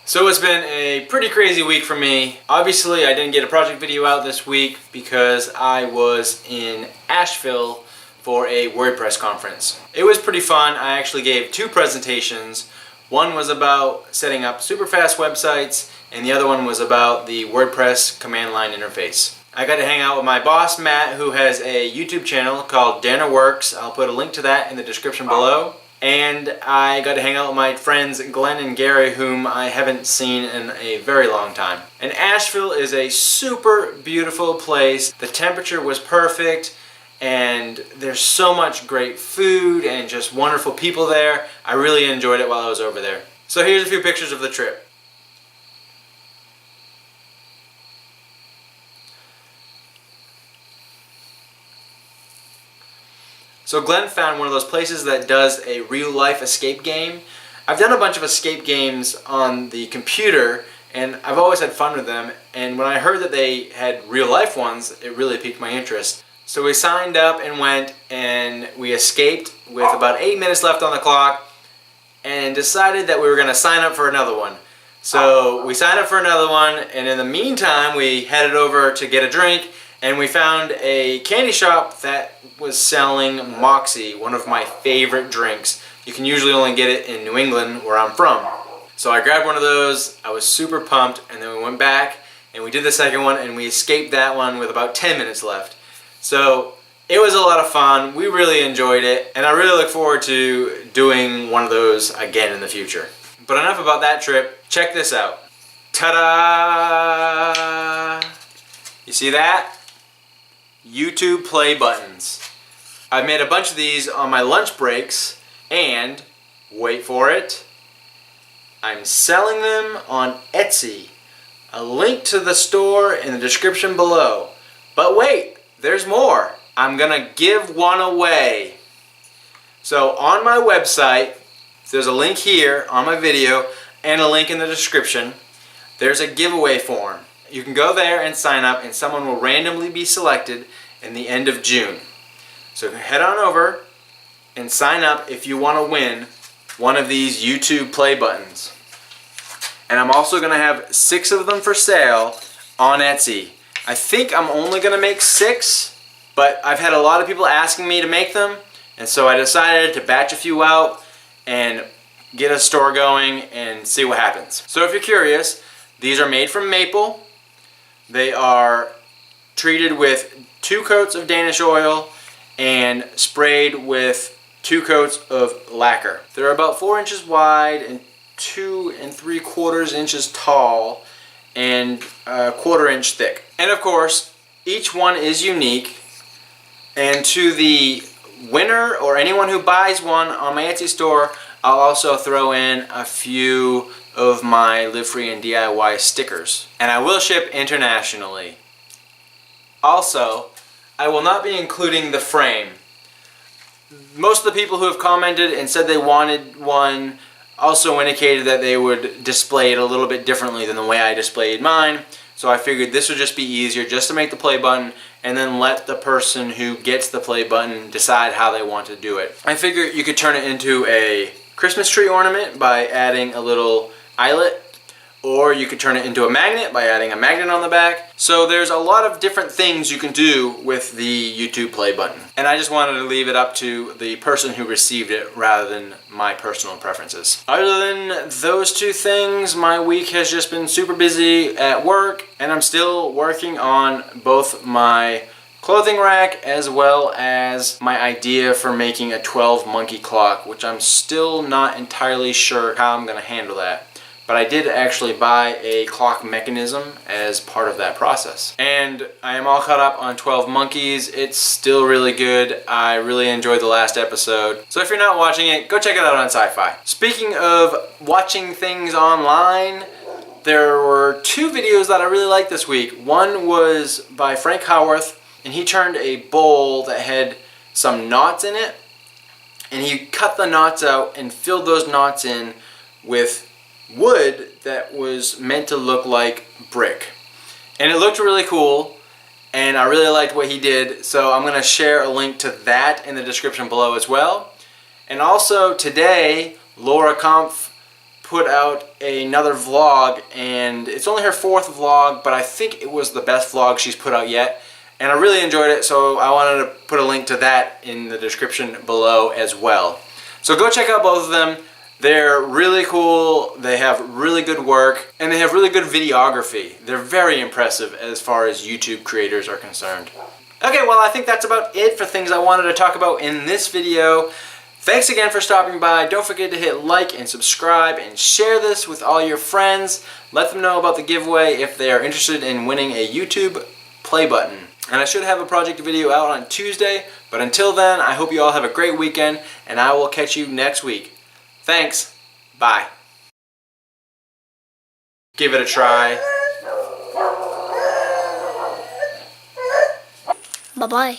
So it's been a pretty crazy week for me. Obviously, I didn't get a project video out this week because I was in Asheville for a WordPress conference. It was pretty fun. I actually gave two presentations. One was about setting up super fast websites, and the other one was about the WordPress command line interface. I got to hang out with my boss, Matt, who has a YouTube channel called Dana Works. I'll put a link to that in the description below. And I got to hang out with my friends Glenn and Gary, whom I haven't seen in a very long time. And Asheville is a super beautiful place. The temperature was perfect, and there's so much great food and just wonderful people there. I really enjoyed it while I was over there. So here's a few pictures of the trip. So Glenn found one of those places that does a real-life escape game. I've done a bunch of escape games on the computer, and I've always had fun with them. And when I heard that they had real-life ones, it really piqued my interest. So we signed up and went, and we escaped with about 8 minutes left on the clock, and decided that we were going to sign up for another one. So we signed up for another one, and in the meantime, we headed over to get a drink. And we found a candy shop that was selling Moxie, one of my favorite drinks. You can usually only get it in New England, where I'm from. So I grabbed one of those, I was super pumped, and then we went back and we did the second one, and we escaped that one with about 10 minutes left. So it was a lot of fun, we really enjoyed it, and I really look forward to doing one of those again in the future. But enough about that trip, check this out. Ta-da! You see that? YouTube play buttons. I've made a bunch of these on my lunch breaks, and wait for it, I'm selling them on Etsy. A link to the store in the description below. But wait, there's more. I'm gonna give one away. So on my website, there's a link here on my video and a link in the description. There's a giveaway form. You can go there and sign up, and someone will randomly be selected in the end of June. So head on over and sign up if you want to win one of these YouTube play buttons. And I'm also going to have 6 of them for sale on Etsy. I think I'm only going to make 6, but I've had a lot of people asking me to make them, and so I decided to batch a few out and get a store going and see what happens. So if you're curious, these are made from maple. They are treated with 2 coats of Danish oil and sprayed with 2 coats of lacquer. They're about 4 inches wide and 2 3/4 inches tall and a 1/4 inch thick. And of course, each one is unique. And to the winner or anyone who buys one on my Etsy store, I'll also throw in a few of my Live Free and DIY stickers. And I will ship internationally. Also, I will not be including the frame. Most of the people who have commented and said they wanted one also indicated that they would display it a little bit differently than the way I displayed mine. So I figured this would just be easier just to make the play button and then let the person who gets the play button decide how they want to do it. I figured you could turn it into a Christmas tree ornament by adding a little eyelet, or you could turn it into a magnet by adding a magnet on the back. So there's a lot of different things you can do with the YouTube play button. And I just wanted to leave it up to the person who received it rather than my personal preferences. Other than those 2 things, my week has just been super busy at work, and I'm still working on both my clothing rack as well as my idea for making a 12 monkey clock, which I'm still not entirely sure how I'm going to handle that. But I did actually buy a clock mechanism as part of that process. And I am all caught up on 12 Monkeys. It's still really good. I really enjoyed the last episode. So if you're not watching it, go check it out on Sci-Fi. Speaking of watching things online, there were 2 videos that I really liked this week. One was by Frank Howarth, and he turned a bowl that had some knots in it, and he cut the knots out and filled those knots in with wood that was meant to look like brick. And it looked really cool, and I really liked what he did, so I'm going to share a link to that in the description below as well. And also today, Laura Kampf put out another vlog, and it's only her 4th vlog, but I think it was the best vlog she's put out yet, and I really enjoyed it, so I wanted to put a link to that in the description below as well. So go check out both of them. They're really cool, they have really good work, and they have really good videography. They're very impressive as far as YouTube creators are concerned. Okay, well, I think that's about it for things I wanted to talk about in this video. Thanks again for stopping by. Don't forget to hit like and subscribe and share this with all your friends. Let them know about the giveaway if they are interested in winning a YouTube play button. And I should have a project video out on Tuesday, but until then, I hope you all have a great weekend, and I will catch you next week. Thanks. Bye. Give it a try. Bye-bye.